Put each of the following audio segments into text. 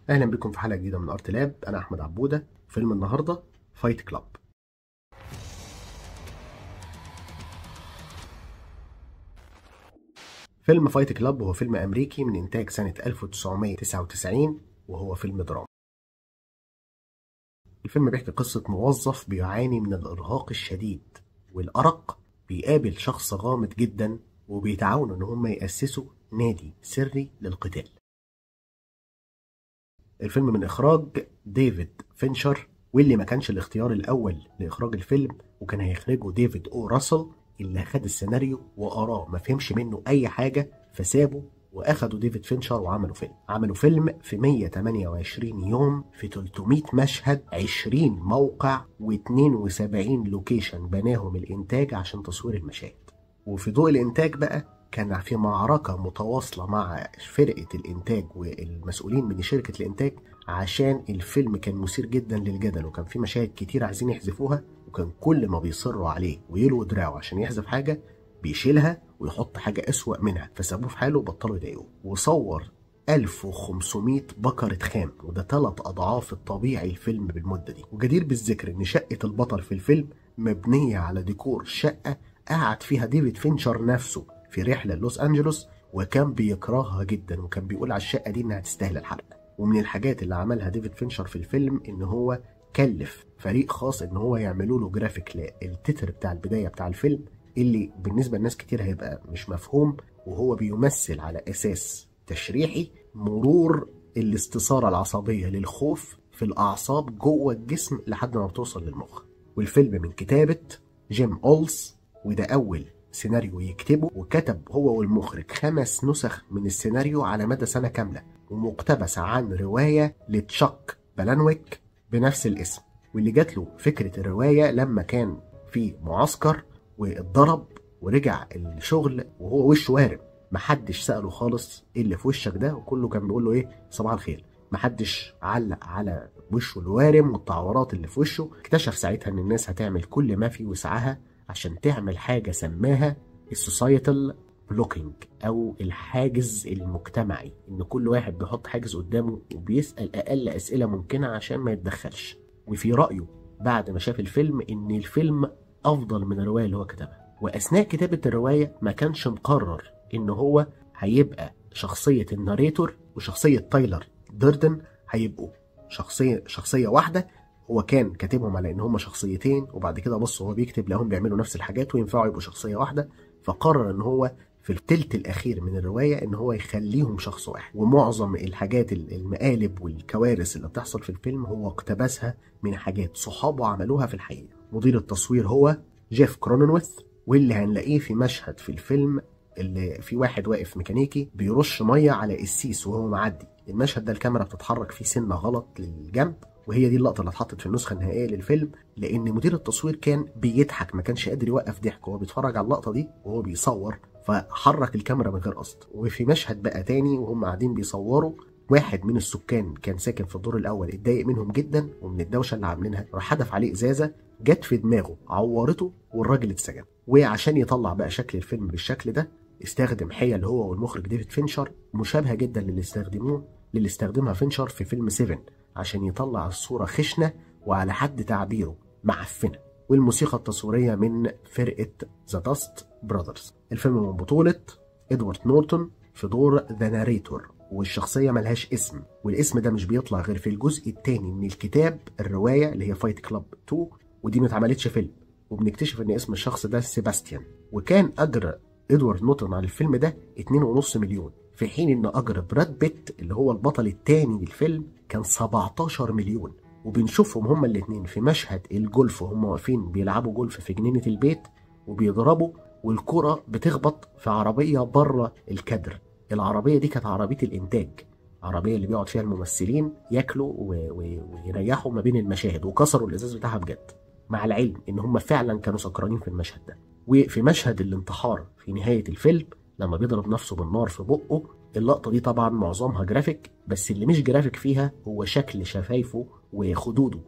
اهلا بكم في حلقه جديده من ارت لاب. انا احمد عبوده. فيلم النهارده فايت كلاب. فيلم فايت كلاب هو فيلم امريكي من انتاج سنه 1999، وهو فيلم دراما. الفيلم بيحكي قصه موظف بيعاني من الارهاق الشديد والارق، بيقابل شخص غامض جدا وبيتعاونوا ان هم ياسسوا نادي سري للقتال. الفيلم من إخراج ديفيد فينشر، واللي ما كانش الاختيار الأول لإخراج الفيلم، وكان هيخرجه ديفيد أو راسل، اللي أخد السيناريو وقراه ما فهمش منه أي حاجة فسابه، وأخدوا ديفيد فينشر عملوا فيلم في 128 يوم، في 300 مشهد، 20 موقع، و72 لوكيشن بناهم الإنتاج عشان تصوير المشاهد. وفي ضوء الإنتاج بقى كان في معركة متواصلة مع فرقة الإنتاج والمسؤولين من شركة الإنتاج، عشان الفيلم كان مثير جدا للجدل، وكان في مشاهد كتير عايزين يحذفوها، وكان كل ما بيصروا عليه ويلووا دراعه عشان يحذف حاجة بيشيلها ويحط حاجة أسوأ منها، فسابوه في حاله وبطلوا يضايقوه. وصور 1500 بكرة خام، وده 3 أضعاف الطبيعي الفيلم بالمدة دي. وجدير بالذكر إن شقة البطل في الفيلم مبنية على ديكور شقة قعد فيها ديفيد فينشر نفسه في رحلة لوس أنجلوس، وكان بيكرهها جدا، وكان بيقول على الشقة دي إنها تستاهل الحرق. ومن الحاجات اللي عملها ديفيد فينشر في الفيلم إن هو كلف فريق خاص إن هو يعملوا له جرافيك للتتر بتاع البداية بتاع الفيلم، اللي بالنسبة لناس كتير هيبقى مش مفهوم، وهو بيمثل على أساس تشريحي مرور الاستثارة العصبية للخوف في الأعصاب جوه الجسم لحد ما بتوصل للمخ. والفيلم من كتابة جيم أولز، وده أول سيناريو يكتبه، وكتب هو والمخرج 5 نسخ من السيناريو على مدى سنة كاملة، ومقتبس عن رواية لتشاك بالانويك بنفس الاسم، واللي جات له فكرة الرواية لما كان في معسكر واتضرب ورجع الشغل وهو وشه وارم. محدش سأله خالص ايه اللي في وشك ده، وكله كان بيقول له ايه، صباح الخير. محدش علق على وشه الوارم والتعورات اللي في وشه. اكتشف ساعتها ان الناس هتعمل كل ما في وسعها عشان تعمل حاجة سماها السوسايتال بلوكينج، او الحاجز المجتمعي، ان كل واحد بيحط حاجز قدامه وبيسأل اقل اسئلة ممكنة عشان ما يتدخلش. وفي رأيه بعد ما شاف الفيلم ان الفيلم افضل من الرواية اللي هو كتبها. واثناء كتابة الرواية ما كانش مقرر ان هو هيبقى شخصية الناريتور وشخصية تايلر ديردن هيبقوا شخصية واحدة. هو كان كاتبهم على ان هما شخصيتين، وبعد كده بص هو بيكتب لهم بيعملوا نفس الحاجات وينفعوا يبقوا شخصية واحدة، فقرر ان هو في التلت الاخير من الرواية ان هو يخليهم شخص واحد. ومعظم الحاجات المقالب والكوارث اللي بتحصل في الفيلم هو اقتبسها من حاجات صحابه عملوها في الحقيقة. مدير التصوير هو جيف كروننويث، واللي هنلاقيه في مشهد في الفيلم اللي في واحد واقف ميكانيكي بيرش ميه على قسيس وهو معدي. المشهد ده الكاميرا بتتحرك فيه سنه غلط للجنب، وهي دي اللقطه اللي اتحطت في النسخه النهائيه للفيلم، لان مدير التصوير كان بيضحك، ما كانش قادر يوقف ضحك وهو بيتفرج على اللقطه دي وهو بيصور، فحرك الكاميرا من غير قصد. وفي مشهد بقى تاني وهم قاعدين بيصوروا، واحد من السكان كان ساكن في الدور الاول اتضايق منهم جدا ومن الدوشه اللي عاملينها، راح حدف عليه ازازه جت في دماغه عورته والراجل اتسجن. وعشان يطلع بقى شكل الفيلم بالشكل ده استخدم حيل هو والمخرج ديفيد فينشر مشابهه جدا للي استخدمها فينشر في فيلم 7، عشان يطلع الصوره خشنه وعلى حد تعبيره معفنه. والموسيقى التصويريه من فرقه ذا داست براذرز. الفيلم من بطوله ادوارد نورتون في دور ذا ناريتور، والشخصيه ملهاش اسم، والاسم ده مش بيطلع غير في الجزء الثاني من الكتاب الروايه اللي هي فايت كلاب 2، ودي ما اتعملتش فيلم. وبنكتشف ان اسم الشخص ده سيباستيان. وكان اجر ادوارد نورتون على الفيلم ده 2.5 مليون، في حين ان اجر براد بيت اللي هو البطل الثاني للفيلم كان 17 مليون. وبنشوفهم هما الاثنين في مشهد الجولف وهم واقفين بيلعبوا جولف في جنينة البيت وبيضربوا، والكرة بتخبط في عربية بره الكادر. العربية دي كانت عربية الانتاج، عربية اللي بيقعد فيها الممثلين ياكلوا ويريحوا ما بين المشاهد، وكسروا الازاز بتاعها بجد، مع العلم ان هم فعلا كانوا سكرانين في المشهد ده. وفي مشهد الانتحار في نهاية الفيلم لما بيضرب نفسه بالنار في بقه، اللقطة دي طبعا معظمها جرافيك، بس اللي مش جرافيك فيها هو شكل شفايفه وخدوده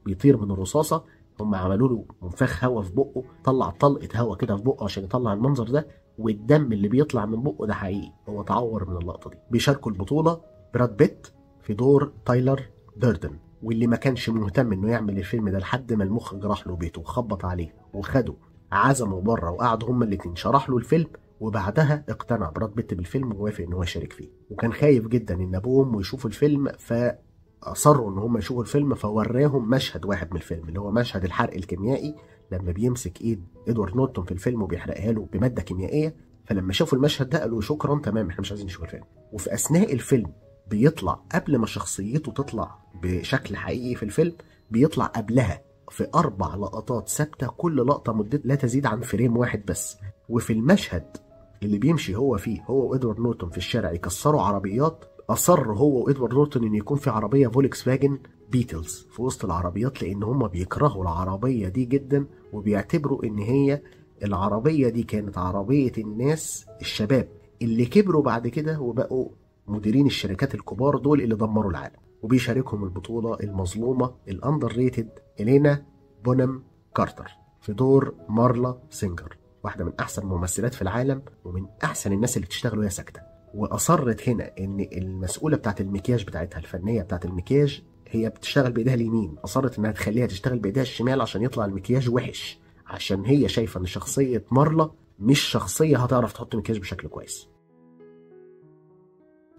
بيطير من الرصاصة. هم عملوا له منفخ هوا في بقه، طلع طلقة هوا كده في بقه عشان يطلع المنظر ده، والدم اللي بيطلع من بقه ده حقيقي، هو تعور من اللقطة دي. بيشاركوا البطولة براد بيت في في دور تايلر دردن، واللي ما كانش مهتم انه يعمل الفيلم ده لحد ما المخرج راح له بيته وخبط عليه وخده عزمه بره وقعدوا هما الاتنين شرح له الفيلم، وبعدها اقتنع براد بيت بالفيلم ووافق ان هو يشارك فيه. وكان خايف جدا ان ابوه وامه يشوفوا الفيلم، فاصروا ان هم يشوفوا الفيلم، فوراهم مشهد واحد من الفيلم اللي هو مشهد الحرق الكيميائي لما بيمسك ايد ادوارد نورتون في الفيلم وبيحرقها له بماده كيميائيه. فلما شافوا المشهد ده قالوا شكرا تمام احنا مش عايزين نشوف الفيلم. وفي اثناء الفيلم بيطلع قبل ما شخصيته تطلع بشكل حقيقي في الفيلم، بيطلع قبلها في 4 لقطات ثابته، كل لقطه مدتها لا تزيد عن فريم واحد بس. وفي المشهد اللي بيمشي هو فيه هو وادوارد نورتون في الشارع يكسروا عربيات، اصر هو وادوارد نورتون ان يكون في عربيه فولكس فاجن بيتلز في وسط العربيات، لان هم بيكرهوا العربيه دي جدا وبيعتبروا ان هي العربيه دي كانت عربيه الناس الشباب اللي كبروا بعد كده وبقوا مديرين الشركات الكبار دول اللي دمروا العالم. وبيشاركهم البطوله المظلومه الاندر ريتد إلينا بونهام كارتر في دور مارلا سينجر، واحده من احسن الممثلات في العالم ومن احسن الناس اللي بتشتغل وهي ساكته. واصرت هنا ان المسؤوله بتاعت المكياج بتاعتها، الفنيه بتاعت المكياج، هي بتشتغل بايديها اليمين، اصرت انها تخليها تشتغل بايديها الشمال عشان يطلع المكياج وحش، عشان هي شايفه ان شخصيه مارلا مش شخصيه هتعرف تحط مكياج بشكل كويس.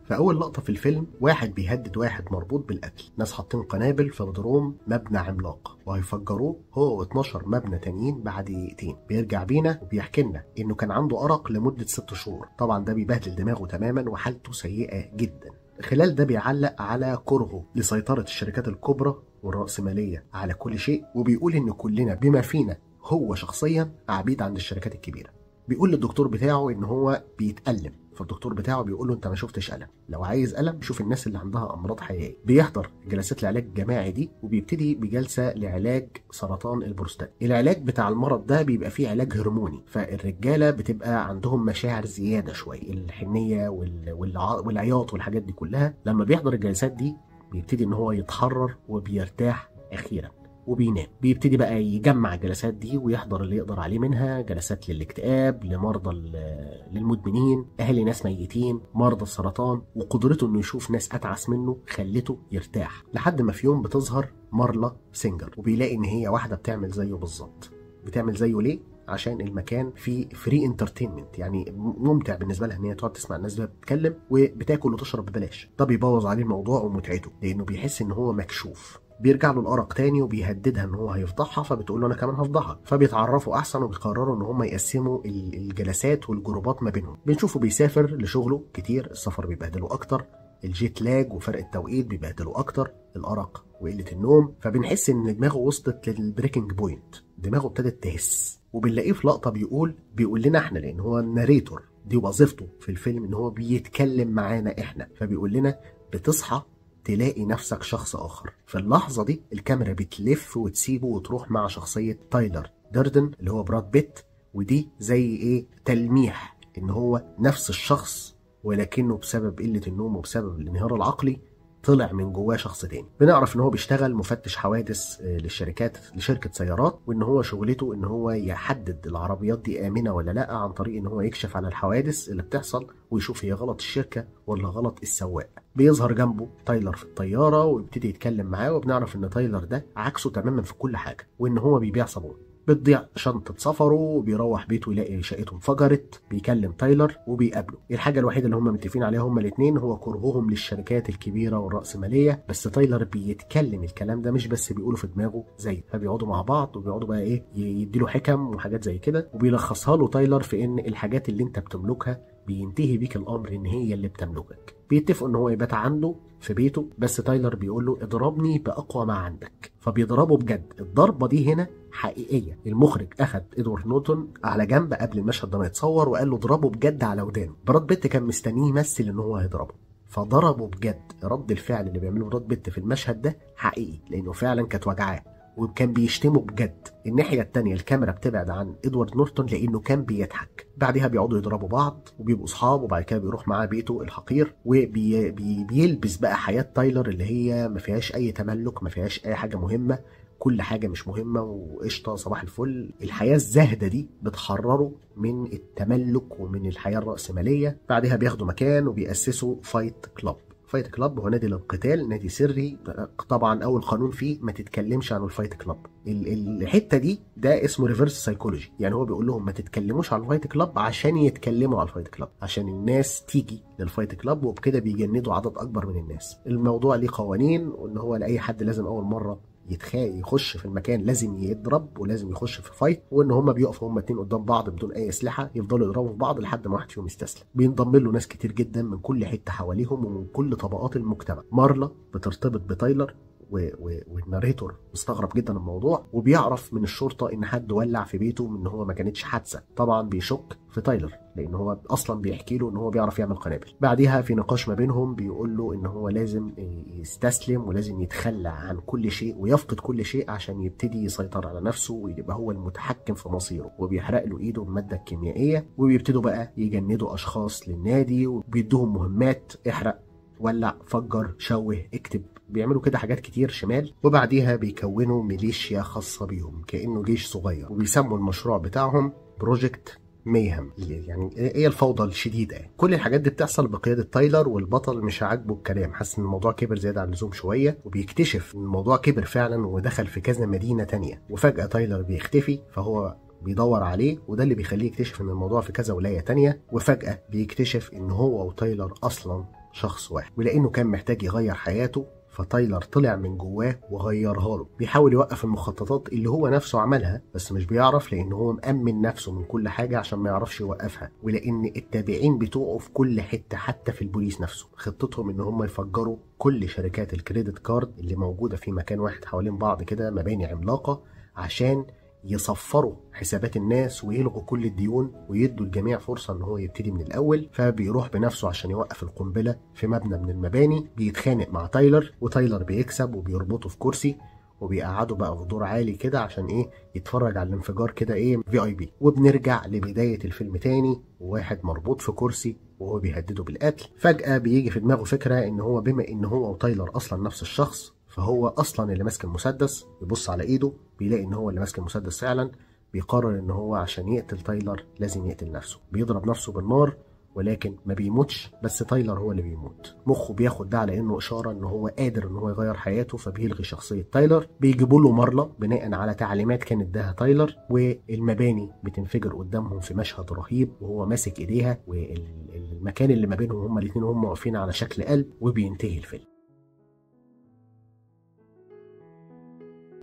في أول لقطة في الفيلم واحد بيهدد واحد مربوط بالقتل، ناس حاطين قنابل في بدروم مبنى عملاق وهيفجروه هو و12 مبنى تانيين بعد دقيقتين. بيرجع بينا وبيحكي لنا إنه كان عنده أرق لمدة 6 شهور، طبعا ده بيبهدل دماغه تماما وحالته سيئة جدا. خلال ده بيعلق على كرهه لسيطرة الشركات الكبرى والرأسمالية على كل شيء، وبيقول إن كلنا بما فينا هو شخصيا عبيد عند الشركات الكبيرة. بيقول للدكتور بتاعه إن هو بيتألم، فالدكتور بتاعه بيقول له انت ما شفتش ألم، لو عايز ألم شوف الناس اللي عندها امراض حقيقيه. بيحضر جلسات العلاج الجماعي دي وبيبتدي بجلسه لعلاج سرطان البروستات. العلاج بتاع المرض ده بيبقى فيه علاج هرموني، فالرجاله بتبقى عندهم مشاعر زياده شويه، الحنيه والعياط والحاجات دي كلها. لما بيحضر الجلسات دي بيبتدي ان هو يتحرر وبيرتاح اخيرا وبينام. بيبتدي بقى يجمع الجلسات دي ويحضر اللي يقدر عليه منها، جلسات للاكتئاب، لمرضى للمدمنين، اهالي ناس ميتين، مرضى السرطان. وقدرته انه يشوف ناس اتعس منه خلته يرتاح، لحد ما في يوم بتظهر مارلا سينجر وبيلاقي ان هي واحده بتعمل زيه بالظبط. بتعمل زيه ليه؟ عشان المكان فيه فري انترتينمنت، يعني ممتع بالنسبه لها ان هي تقعد تسمع الناس دي بتتكلم وبتاكل وتشرب ببلاش. ده بيبوظ عليه الموضوع ومتعته لانه بيحس ان هو مكشوف. بيرجع له الارق تاني وبيهددها ان هو هيفضحها، فبتقول له انا كمان هفضحك. فبيتعرفوا احسن وبيقرروا ان هم يقسموا الجلسات والجروبات ما بينهم. بنشوفه بيسافر لشغله كتير، السفر بيبهدله اكتر، الجيت لاج وفرق التوقيت بيبهدله اكتر، الارق وقله النوم. فبنحس ان دماغه وصلت للبريكنج بوينت، دماغه ابتدت تهس. وبنلاقيه في لقطه بيقول لنا احنا، لان هو الناريتور دي وظيفته في الفيلم ان هو بيتكلم معانا احنا، فبيقول لنا بتصحى تلاقي نفسك شخص آخر. في اللحظة دي الكاميرا بتلف وتسيبه وتروح مع شخصية تايلر دردن اللي هو براد بيت، ودي زي ايه تلميح ان هو نفس الشخص، ولكنه بسبب قلة النوم وبسبب الانهيار العقلي طلع من جواه شخص تاني. بنعرف ان هو بيشتغل مفتش حوادث لشركة سيارات، وان هو شغلته ان هو يحدد العربيات دي آمنة ولا لا، عن طريق ان هو يكشف على الحوادث اللي بتحصل ويشوف هي غلط الشركة ولا غلط السواق. بيظهر جنبه تايلر في الطيارة ويبتدي يتكلم معاه، وبنعرف ان تايلر ده عكسه تماما في كل حاجة، وان هو بيبيع صابون. بتضيع شنطة سفره وبيروح بيته يلاقي شقته انفجرت. بيكلم تايلر وبيقابله. الحاجة الوحيدة اللي هم متفقين عليها هم الاثنين هو كرههم للشركات الكبيرة والرأسمالية، بس تايلر بيتكلم الكلام ده مش بس بيقوله في دماغه زي، فبيقعدوا مع بعض وبيقعدوا بقى ايه يديله حكم وحاجات زي كده، وبيلخصها له تايلر في ان الحاجات اللي انت بتملكها بينتهي بيك الامر ان هي اللي بتملكك. بيتفقوا ان هو يبات عنده في بيته، بس تايلر بيقول له اضربني باقوى ما عندك، فبيضربه بجد. الضربه دي هنا حقيقيه. المخرج اخد ادوارد نورتون على جنب قبل المشهد ده ما يتصور وقال له اضربه بجد على ودانه. براد بيت كان مستنيه يمثل ان هو هيضربه، فضربه بجد. رد الفعل اللي بيعمله براد بيت في المشهد ده حقيقي، لانه فعلا كانت وجعاه وكان بيشتمه بجد. الناحيه الثانيه الكاميرا بتبعد عن ادوارد نورتون لانه كان بيضحك. بعدها بيقعدوا يضربوا بعض وبيبقوا اصحاب، وبعد كده بيروح معاه بيته الحقير وبيلبس بقى حياه تايلر اللي هي ما فيهاش اي تملك، ما فيهاش اي حاجه مهمه، كل حاجه مش مهمه وقشطه صباح الفل. الحياه الزاهده دي بتحرره من التملك ومن الحياه الراسماليه. بعدها بياخدوا مكان وبيأسسوا فايت كلاب. فايت كلاب هو نادي للقتال، نادي سري. طبعا اول قانون فيه ما تتكلمش عن الفايت كلاب. الحته دي ده اسمه ريفرس سايكولوجي، يعني هو بيقول لهم ما تتكلموش عن الفايت كلاب عشان يتكلموا على الفايت كلاب، عشان الناس تيجي للفايت كلاب، وبكده بيجندوا عدد اكبر من الناس. الموضوع ليه قوانين، وان هو لاي حد لازم اول مره يخش في المكان لازم يضرب ولازم يخش في فايت، وان هما بيقفوا هما اتنين قدام بعض بدون اي اسلحه، يفضلوا يضربوا في بعض لحد ما واحد فيهم يستسلم. بينضم له ناس كتير جدا من كل حته حواليهم ومن كل طبقات المجتمع. مارلا بترتبط بتايلر والناريتور مستغرب جدا الموضوع، وبيعرف من الشرطه ان حد ولع في بيته، من ان هو ما كانتش حادثه. طبعا بيشك في تايلر لان هو اصلا بيحكي له ان هو بيعرف يعمل قنابل. بعديها في نقاش ما بينهم بيقول له ان هو لازم يستسلم ولازم يتخلى عن كل شيء ويفقد كل شيء عشان يبتدي يسيطر على نفسه ويبقى هو المتحكم في مصيره، وبيحرق له ايده بماده كيميائيه، وبيبتدوا بقى يجندوا اشخاص للنادي وبيدوهم مهمات: احرق، ولع، فجر، شوه، اكتب. بيعملوا كده حاجات كتير شمال. وبعديها بيكونوا ميليشيا خاصة بيهم كأنه جيش صغير، وبيسموا المشروع بتاعهم بروجكت ميهم، يعني ايه الفوضى الشديده. كل الحاجات دي بتحصل بقياده تايلر، والبطل مش عاجبه الكلام، حاسس ان الموضوع كبر زياده عن اللزوم شويه، وبيكتشف ان الموضوع كبر فعلا ودخل في كذا مدينه تانية. وفجاه تايلر بيختفي، فهو بيدور عليه، وده اللي بيخليه يكتشف ان الموضوع في كذا ولايه تانية. وفجاه بيكتشف ان هو وتايلر اصلا شخص واحد، ولانه كان محتاج يغير حياته فتايلر طلع من جواه وغيرها له. بيحاول يوقف المخططات اللي هو نفسه عملها، بس مش بيعرف لان هو مأمن نفسه من كل حاجة عشان ما يعرفش يوقفها، ولان التابعين بتوعه في كل حتة حتى في البوليس نفسه. خطتهم ان هم يفجروا كل شركات الكريدت كارد اللي موجودة في مكان واحد حوالين بعض كده، مباني عملاقة، عشان يصفروا حسابات الناس ويلغوا كل الديون ويدوا الجميع فرصة ان هو يبتدي من الاول. فبيروح بنفسه عشان يوقف القنبلة في مبنى من المباني، بيتخانق مع تايلر وتايلر بيكسب وبيربطه في كرسي وبيقعده بقى في دور عالي كده عشان ايه يتفرج على الانفجار كده ايه VIP. وبنرجع لبداية الفيلم تاني، وواحد مربوط في كرسي وهو بيهدده بالقتل. فجأة بيجي في دماغه فكرة ان هو بما ان هو وتايلر اصلا نفس الشخص، فهو اصلا اللي ماسك المسدس. يبص على ايده بيلاقي ان هو اللي ماسك المسدس فعلا. بيقرر ان هو عشان يقتل تايلر لازم يقتل نفسه. بيضرب نفسه بالنار ولكن ما بيموتش، بس تايلر هو اللي بيموت. مخه بياخد ده على انه اشاره ان هو قادر ان هو يغير حياته، فبيلغي شخصيه تايلر. بيجيبوا له مارلا بناء على تعليمات كانت اداها تايلر، والمباني بتنفجر قدامهم في مشهد رهيب وهو ماسك ايديها، والمكان اللي ما بينهم هما الاثنين وهم واقفين على شكل قلب. وبينتهي الفيلم.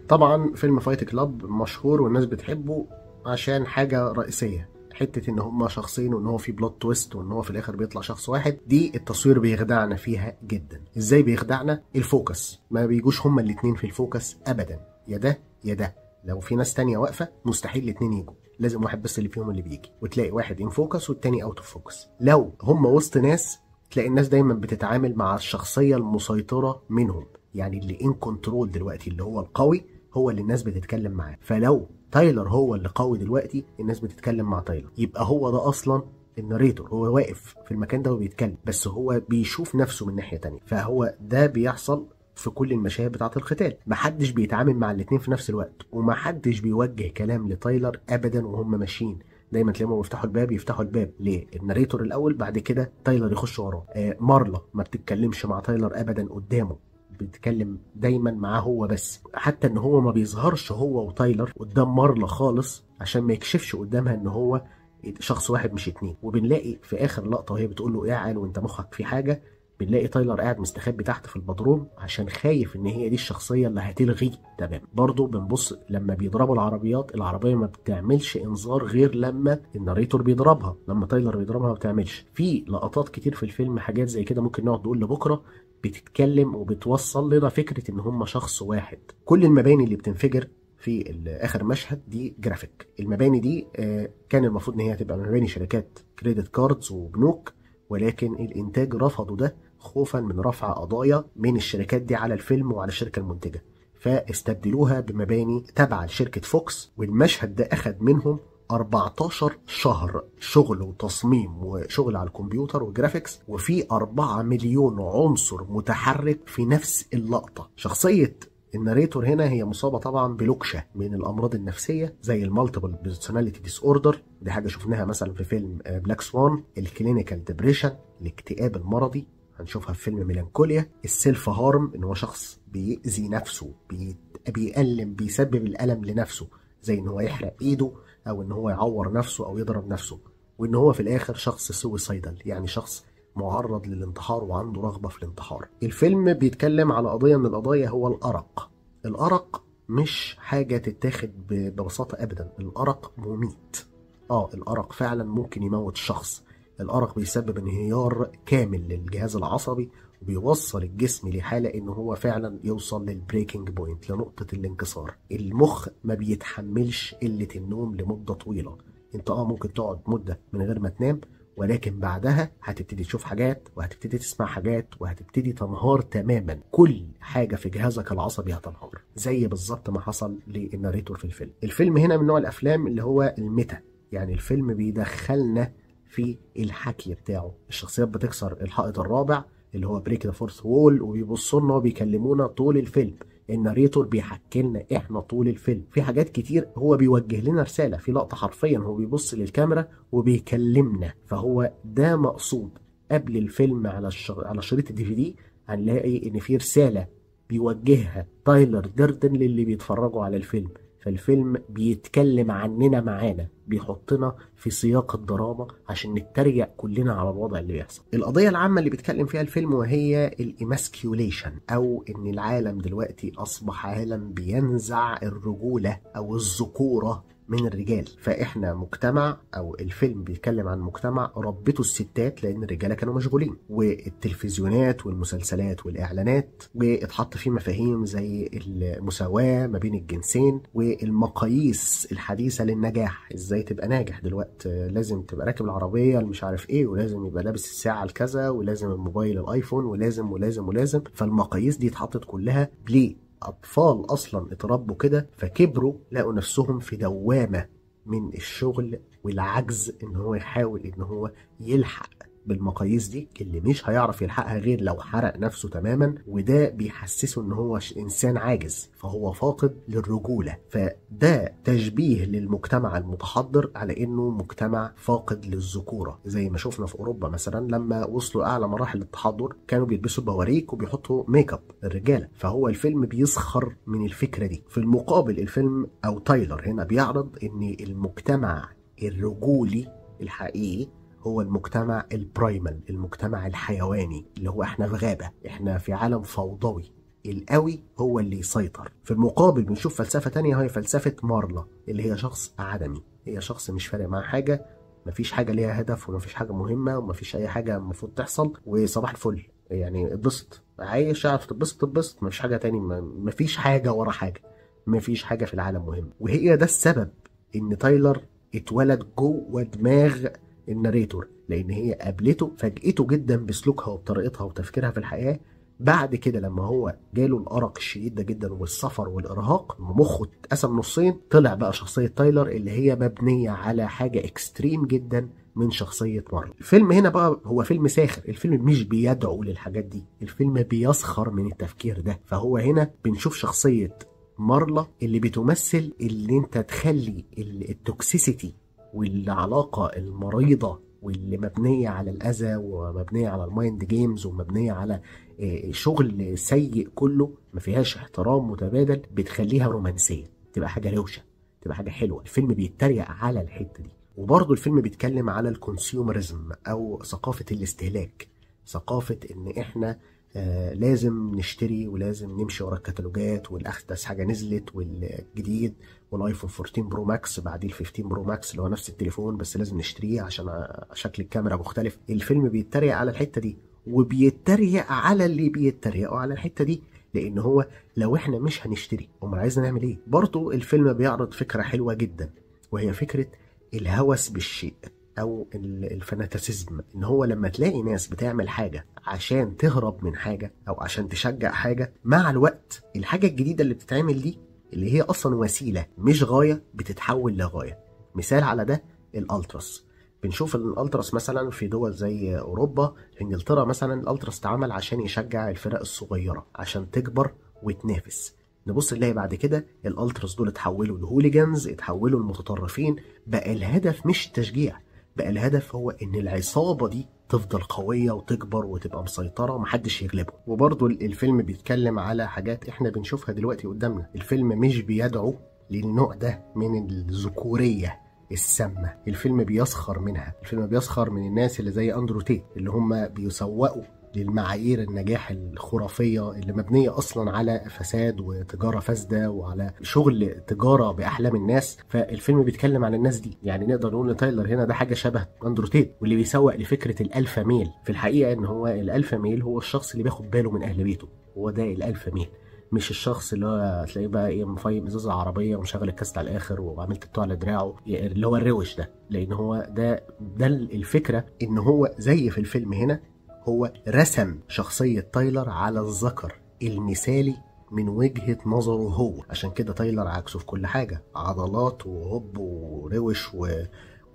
طبعا فيلم فايت كلاب مشهور والناس بتحبه عشان حاجة رئيسية، حتة ان هما شخصين وان هو في بلوت تويست وان هو في الاخر بيطلع شخص واحد. دي التصوير بيخدعنا فيها جدا. ازاي بيخدعنا؟ الفوكس، ما بيجوش هما الاتنين في الفوكس ابدا، يا ده يا ده. لو في ناس تانية واقفة مستحيل الاتنين يجوا، لازم واحد بس اللي فيهم اللي بيجي، وتلاقي واحد ان فوكس والتاني اوت اوف فوكس. لو هما وسط ناس تلاقي الناس دايما بتتعامل مع الشخصية المسيطرة منهم، يعني اللي ان كنترول دلوقتي اللي هو القوي هو اللي الناس بتتكلم معاه. فلو تايلر هو اللي قوي دلوقتي الناس بتتكلم مع تايلر، يبقى هو ده اصلا الناريتور، هو واقف في المكان ده وبيتكلم، بس هو بيشوف نفسه من ناحية تانية. فهو ده بيحصل في كل المشاهد بتاعة القتال. محدش بيتعامل مع الاتنين في نفس الوقت، ومحدش بيوجه كلام لتايلر ابدا وهم ماشيين. دايما تلاقيهم يفتحوا الباب يفتحوا الباب ليه؟ الناريتور الاول، بعد كده تايلر يخش وراه. مارلا ما بتتكلمش مع تايلر ابدا قدامه، بيتكلم دايما معاه هو بس. حتى ان هو ما بيظهرش هو وتايلر قدام مارلا خالص عشان ما يكشفش قدامها ان هو شخص واحد مش اتنين. وبنلاقي في اخر لقطه وهي بتقول له اعقل وانت مخك في حاجه، بنلاقي تايلر قاعد مستخبي تحت في البدروم عشان خايف ان هي دي الشخصيه اللي هتلغي تمام. برضه بنبص لما بيضربوا العربيات، العربيه ما بتعملش انذار غير لما الناريتور بيضربها، لما تايلر بيضربها ما بتعملش. في لقطات كتير في الفيلم حاجات زي كده ممكن نقعد نقول لبكره بتتكلم وبتوصل لنا فكره ان هم شخص واحد. كل المباني اللي بتنفجر في اخر مشهد دي جرافيك. المباني دي كان المفروض ان هي تبقى مباني شركات كريدت كاردز وبنوك، ولكن الانتاج رفضوا ده خوفا من رفع قضايا من الشركات دي على الفيلم وعلى الشركه المنتجه، فاستبدلوها بمباني تابعه لشركه فوكس. والمشهد ده اخذ منهم 14 شهر شغل وتصميم وشغل على الكمبيوتر وجرافيكس، وفي 4 مليون عنصر متحرك في نفس اللقطة. شخصية الناريتور هنا هي مصابة طبعا بلوكشة من الأمراض النفسية زي المالتيبل بيرسوناليتي ديس اوردر، دي حاجة شفناها مثلا في فيلم بلاك سوان. الكلينيكال ديبريشن، الاكتئاب المرضي، هنشوفها في فيلم ميلانكوليا. السيلف هارم، ان هو شخص بيأذي نفسه، بيسبب الألم لنفسه، زي ان هو يحرق ايده او ان هو يعور نفسه او يضرب نفسه. وان هو في الاخر شخص سويسايدال، يعني شخص معرض للانتحار وعنده رغبة في الانتحار. الفيلم بيتكلم على قضية من القضايا، هو الأرق. الأرق مش حاجة تتاخد ببساطة أبدا، الأرق مميت. الأرق فعلا ممكن يموت الشخص. الأرق بيسبب انهيار كامل للجهاز العصبي، وبيوصل الجسم لحالة إن هو فعلا يوصل للبريكنج بوينت، لنقطة الانكسار. المخ ما بيتحملش قلة النوم لمدة طويلة. انت ممكن تقعد مدة من غير ما تنام، ولكن بعدها هتبتدي تشوف حاجات وهتبتدي تسمع حاجات وهتبتدي تنهار تماما. كل حاجة في جهازك العصبي هتنهار، زي بالظبط ما حصل للناريتور في الفيلم. الفيلم هنا من نوع الأفلام اللي هو الميتا، يعني الفيلم بيدخلنا في الحكي بتاعه. الشخصيات بتكسر الحائط الرابع اللي هو بريك ذا فورث وول، وبيبصوا لنا وبيكلمونا طول الفيلم. الناريتور بيحكي لنا احنا طول الفيلم. في حاجات كتير هو بيوجه لنا رسالة، في لقطة حرفيا هو بيبص للكاميرا وبيكلمنا، فهو ده مقصود. قبل الفيلم على شريط الدي في دي هنلاقي ان في رسالة بيوجهها تايلر ديردن للي بيتفرجوا على الفيلم. فالفيلم بيتكلم عننا معانا، بيحطنا في سياق الدراما عشان نتريق كلنا على الوضع اللي بيحصل. القضية العامة اللي بيتكلم فيها الفيلم وهي الإيماسكيوليشن، أو إن العالم دلوقتي أصبح عالم بينزع الرجولة أو الذكورة من الرجال. فاحنا مجتمع، او الفيلم بيتكلم عن مجتمع ربته الستات لان الرجاله كانوا مشغولين، والتلفزيونات والمسلسلات والاعلانات، واتحط فيه مفاهيم زي المساواه ما بين الجنسين، والمقاييس الحديثه للنجاح. ازاي تبقى ناجح دلوقتي؟ لازم تبقى راكب العربيه اللي مش عارف ايه، ولازم يبقى لابس الساعه الكذا، ولازم الموبايل الايفون، ولازم ولازم ولازم. فالمقاييس دي اتحطت كلها ليه؟ أطفال أصلا اتربوا كده، فكبروا لقوا نفسهم في دوامة من الشغل والعجز، إن هو يحاول إن هو يلحق بالمقاييس دي، اللي مش هيعرف يلحقها غير لو حرق نفسه تماما. وده بيحسسه إن هو إنسان عاجز، فهو فاقد للرجولة. فده تشبيه للمجتمع المتحضر على إنه مجتمع فاقد للذكورة، زي ما شفنا في أوروبا مثلا لما وصلوا أعلى مراحل التحضر كانوا بيلبسوا بواريك وبيحطوا ميك اب الرجالة. فهو الفيلم بيسخر من الفكرة دي. في المقابل الفيلم أو تايلر هنا بيعرض إن المجتمع الرجولي الحقيقي هو المجتمع البرايمال، المجتمع الحيواني، اللي هو احنا في غابة، احنا في عالم فوضوي، القوي هو اللي يسيطر. في المقابل بنشوف فلسفة تانية، هي فلسفة مارلا، اللي هي شخص عدمي، هي شخص مش فارق معاه حاجة، مفيش حاجة ليها هدف ومفيش حاجة مهمة ومفيش أي حاجة المفروض تحصل، وصباح الفل يعني اتبسط، عايش عارف تتبسط تتبسط، مفيش حاجة تاني، مفيش حاجة ورا حاجة، مفيش حاجة في العالم مهم. وهي ده السبب إن تايلر اتولد جوه دماغ الناريتور، لان هي قابلته فاجئته جدا بسلوكها وبطريقتها وتفكيرها في الحياه. بعد كده لما هو جاله الارق الشديد ده جدا والسفر والارهاق، مخه اتقسم نصين، طلع بقى شخصيه تايلر اللي هي مبنيه على حاجه اكستريم جدا من شخصيه مارلا. الفيلم هنا بقى هو فيلم ساخر، الفيلم مش بيدعو للحاجات دي، الفيلم بيسخر من التفكير ده. فهو هنا بنشوف شخصيه مارلا اللي بتمثل اللي انت تخلي التوكسيسيتي والعلاقة المريضة واللي مبنية على الأذى ومبنية على المايند جيمز ومبنية على شغل سيء كله ما فيهاش احترام متبادل، بتخليها رومانسية، تبقى حاجة روشة، تبقى حاجة حلوة. الفيلم بيتريق على الحتة دي. وبرضه الفيلم بيتكلم على الكونسيومرزم أو ثقافة الاستهلاك، ثقافة إن إحنا لازم نشتري ولازم نمشي ورا الكتالوجات، والاحدث حاجه نزلت والجديد، والايفون 14 برو ماكس بعديه ال 15 برو ماكس اللي هو نفس التليفون بس لازم نشتريه عشان شكل الكاميرا مختلف. الفيلم بيتريق على الحته دي، وبيتريق على اللي بيتريقوا على الحته دي، لان هو لو احنا مش هنشتري امال عايزنا نعمل ايه؟ برضه الفيلم بيعرض فكره حلوه جدا، وهي فكره الهوس بالشيء او الفاناتيزم. ان هو لما تلاقي ناس بتعمل حاجه عشان تهرب من حاجه او عشان تشجع حاجه، مع الوقت الحاجه الجديده اللي بتتعمل دي اللي هي اصلا وسيله مش غايه بتتحول لغايه. مثال على ده الالتراس. بنشوف الالتراس مثلا في دول زي اوروبا، انجلترا مثلا، الالتراس اتعمل عشان يشجع الفرق الصغيره عشان تكبر وتنافس. نبص نلاقي بعد كده الالتراس دول اتحولوا لهوليجانز، اتحولوا لمتطرفين. بقى الهدف مش التشجيع، بقى الهدف هو ان العصابة دي تفضل قوية وتكبر وتبقى مسيطرة ومحدش يغلبه. وبرضه الفيلم بيتكلم على حاجات احنا بنشوفها دلوقتي قدامنا. الفيلم مش بيدعو للنوع ده من الذكورية السامة، الفيلم بيسخر منها، الفيلم بيسخر من الناس اللي زي أندرو تيت اللي هم بيسوقوا للمعايير النجاح الخرافية اللي مبنية أصلا على فساد وتجارة فاسدة وعلى شغل تجارة بأحلام الناس. فالفيلم بيتكلم عن الناس دي. يعني نقدر نقول ان تايلر هنا ده حاجة شبه أندرو تيت واللي بيسوق لفكرة الألفا ميل. في الحقيقة ان هو الألفا ميل هو الشخص اللي بياخد باله من أهل بيته، هو ده الألفا ميل، مش الشخص اللي هو تلاقيه بقى ايه مفيم ازازه عربيه ومشغل الكاست على الاخر وعامل تاتو على دراعه اللي هو الروش ده. لان هو ده الفكره ان هو زي في الفيلم هنا هو رسم شخصيه تايلر على الذكر المثالي من وجهه نظره هو. عشان كده تايلر عكسه في كل حاجه، عضلات وهب وروش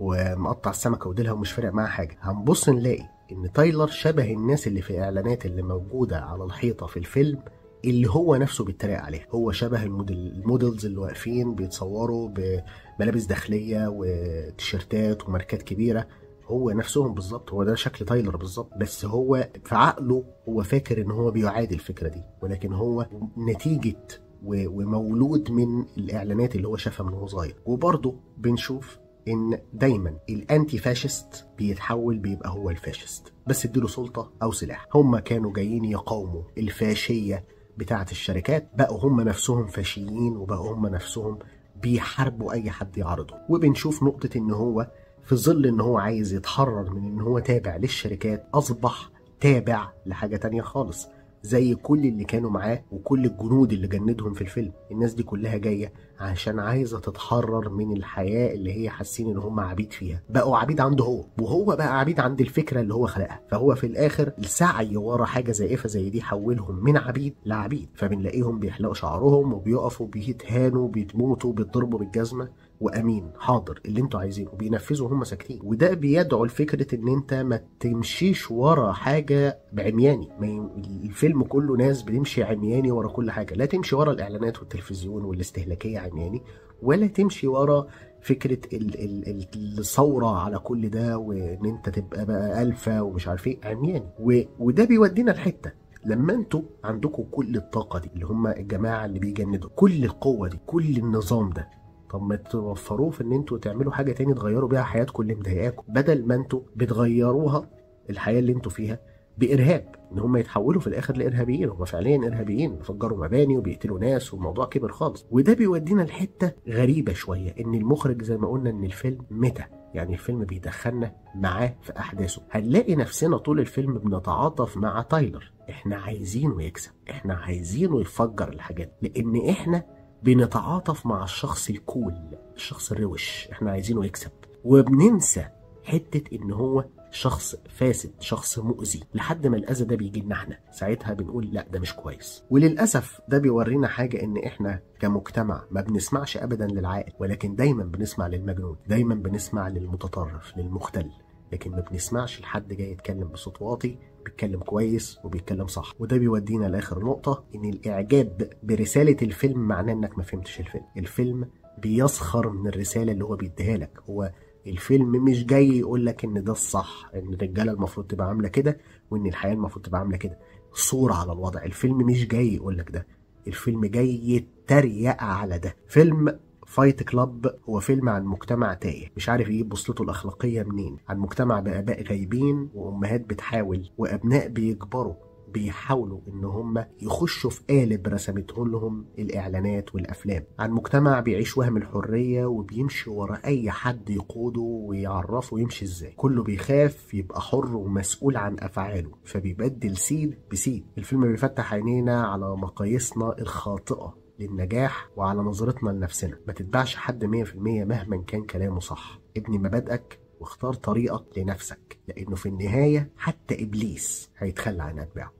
ومقطع السمكه وديلها ومش فارق معاه حاجه. هنبص نلاقي ان تايلر شبه الناس اللي في اعلانات اللي موجوده على الحيطه في الفيلم اللي هو نفسه بيتريق عليها. هو شبه المودلز اللي واقفين بيتصوروا بملابس داخليه وتيشيرتات وماركات كبيره، هو نفسهم بالظبط، هو ده شكل تايلر بالظبط. بس هو في عقله هو فاكر ان هو بيعادي الفكره دي، ولكن هو نتيجه ومولود من الاعلانات اللي هو شافها من وهو صغير. وبرضه بنشوف ان دايما الانتي فاشست بيتحول بيبقى هو الفاشست، بس اديله سلطه او سلاح. هم كانوا جايين يقاوموا الفاشيه بتاعه الشركات، بقوا هم نفسهم فاشيين وبقوا هم نفسهم بيحاربوا اي حد يعارضه. وبنشوف نقطه ان هو في ظل ان هو عايز يتحرر من ان هو تابع للشركات اصبح تابع لحاجه تانية خالص، زي كل اللي كانوا معاه وكل الجنود اللي جندهم في الفيلم. الناس دي كلها جايه عشان عايزه تتحرر من الحياه اللي هي حاسين ان هم عبيد فيها، بقوا عبيد عنده هو، وهو بقى عبيد عند الفكره اللي هو خلقها. فهو في الاخر السعي ورا حاجه زائفه زي دي حولهم من عبيد لعبيد. فبنلاقيهم بيحلقوا شعرهم وبيقفوا بيتهانوا بيتموتوا بيتضربوا بالجزمه وامين حاضر اللي انتوا عايزينه، وبينفذوا وهم ساكتين. وده بيدعو لفكره ان انت ما تمشيش ورا حاجه بعمياني. الفيلم كله ناس بتمشي عمياني ورا كل حاجه، لا تمشي ورا الاعلانات والتلفزيون والاستهلاكيه عمياني، ولا تمشي ورا فكره الثوره على كل ده وان انت تبقى بقى الفا ومش عارف ايه عمياني. وده بيودينا لحته لما انتوا عندكم كل الطاقه دي اللي هم الجماعه اللي بيجندوا، كل القوه دي كل النظام ده، طب ما توفروه في ان انتوا تعملوا حاجه تاني تغيروا بيها حياتكم اللي مضايقاكم، بدل ما انتوا بتغيروها الحياه اللي انتوا فيها بارهاب، ان هم يتحولوا في الاخر لارهابيين. هم فعليا ارهابيين، بيفجروا مباني وبيقتلوا ناس والموضوع كبر خالص. وده بيودينا لحته غريبه شويه، ان المخرج زي ما قلنا ان الفيلم ميتا، يعني الفيلم بيدخلنا معاه في احداثه. هنلاقي نفسنا طول الفيلم بنتعاطف مع تايلر، احنا عايزينه يكسب، احنا عايزينه يفجر الحاجات، لان احنا بنتعاطف مع الشخص الكول، الشخص الروش، احنا عايزينه يكسب. وبننسى حتة ان هو شخص فاسد، شخص مؤذي، لحد ما الاذى ده بيجي لنا احنا، ساعتها بنقول لا ده مش كويس. وللاسف ده بيورينا حاجة، ان احنا كمجتمع ما بنسمعش ابدا للعاقل، ولكن دايما بنسمع للمجنون، دايما بنسمع للمتطرف للمختل، لكن ما بنسمعش لحد جاي يتكلم بصوت واطي، بيتكلم كويس وبيتكلم صح. وده بيودينا لاخر نقطة، ان الاعجاب برسالة الفيلم معناه انك ما فهمتش الفيلم. الفيلم بيسخر من الرسالة اللي هو بيديها لك. هو الفيلم مش جاي يقول لك ان ده الصح، ان الرجالة المفروض تبقى عاملة كده وان الحياة المفروض تبقى عاملة كده، صورة على الوضع. الفيلم مش جاي يقول لك ده، الفيلم جاي يتريق على ده. فيلم فايت كلاب هو فيلم عن مجتمع تايه مش عارف يجيب بوصلته الأخلاقية منين، عن مجتمع بآباء غايبين وأمهات بتحاول وأبناء بيكبروا بيحاولوا ان هم يخشوا في قالب رسمته لهم الاعلانات والافلام، عن مجتمع بيعيش وهم الحريه وبيمشي ورا اي حد يقوده ويعرفه يمشي ازاي. كله بيخاف يبقى حر ومسؤول عن افعاله، فبيبدل سيد بسيد. الفيلم بيفتح عينينا على مقاييسنا الخاطئه للنجاح وعلى نظرتنا لنفسنا. ما تتبعش حد 100% مهما كان كلامه صح، ابني مبادئك واختار طريقك لنفسك، لانه في النهايه حتى ابليس هيتخلى عن اتباعه.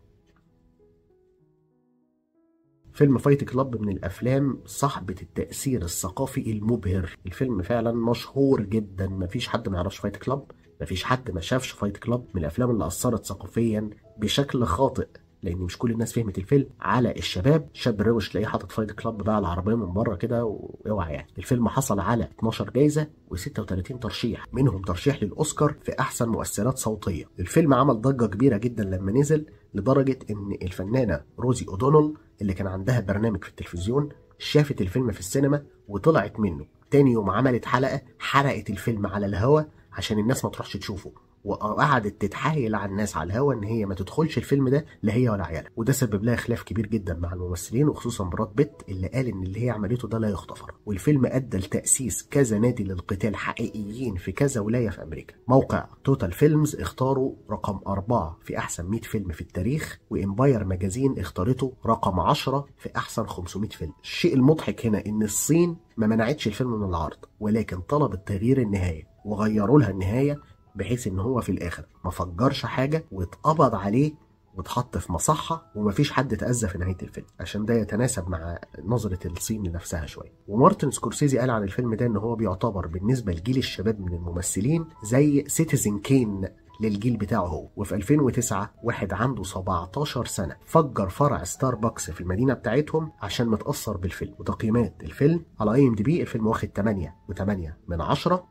فيلم فايت كلاب من الافلام صاحبة التأثير الثقافي المبهر. الفيلم فعلا مشهور جدا، مفيش حد ما يعرفش فايت كلاب، مفيش حد ما شافش فايت كلاب. من الافلام اللي اثرت ثقافيا بشكل خاطئ لان مش كل الناس فهمت الفيلم، على الشباب. شاب روش تلاقيه حاطط فايت كلاب بقى على العربيه من بره كده، واوعى يعني. الفيلم حصل على 12 جايزه و36 ترشيح، منهم ترشيح للاوسكار في احسن مؤثرات صوتيه. الفيلم عمل ضجه كبيره جدا لما نزل، لدرجه ان الفنانه روزي اودونل اللي كان عندها برنامج في التلفزيون شافت الفيلم في السينما وطلعت منه. تاني يوم عملت حلقه حرقت الفيلم على الهوا عشان الناس ما تروحش تشوفه، وقعدت تتحايل على الناس على الهوا ان هي ما تدخلش الفيلم ده، لا هي ولا عيالها. وده سبب لها خلاف كبير جدا مع الممثلين، وخصوصا براد بيت اللي قال ان اللي هي عملته ده لا يغتفر. والفيلم ادى لتاسيس كذا نادي للقتال حقيقيين في كذا ولايه في امريكا. موقع توتال فيلمز اختاروا رقم 4 في احسن 100 فيلم في التاريخ، وامباير ماجازين اختارته رقم 10 في احسن 500 فيلم. الشيء المضحك هنا ان الصين ما منعتش الفيلم من العرض، ولكن طلبت تغيير النهايه، وغيروا لها النهايه بحيث ان هو في الاخر ما فجرش حاجه واتقبض عليه واتحط في مصحه، ومفيش حد اتاذى في نهايه الفيلم، عشان ده يتناسب مع نظره الصين لنفسها شويه. ومارتن سكورسيزي قال عن الفيلم ده ان هو بيعتبر بالنسبه لجيل الشباب من الممثلين زي سيتيزن كين للجيل بتاعه هو. وفي 2009 واحد عنده 17 سنة فجر فرع ستاربكس في المدينة بتاعتهم عشان متأثر بالفيلم. وتقييمات الفيلم على IMDb الفيلم واخد 8.8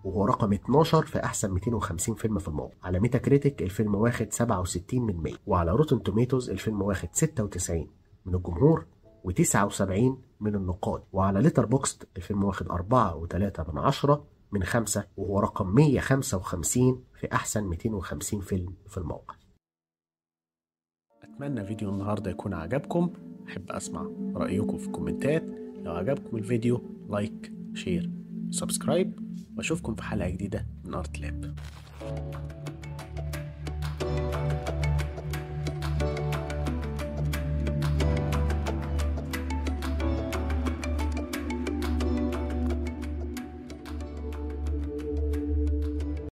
وهو رقم 12 في أحسن 250 فيلم في الموقع. على ميتا كريتيك الفيلم واخد 67%، وعلى روتن توميتوز الفيلم واخد 96 من الجمهور و79 من النقاد. وعلى ليتر بوكست الفيلم واخد 4.3 من 5 وهو رقم 155 في أحسن 250 فيلم في الموقع. أتمنى فيديو النهاردة يكون عجبكم. أحب أسمع رأيكم في الكومنتات. لو عجبكم الفيديو لايك، شير، سبسكرايب، وأشوفكم في حلقة جديدة من أرت لاب.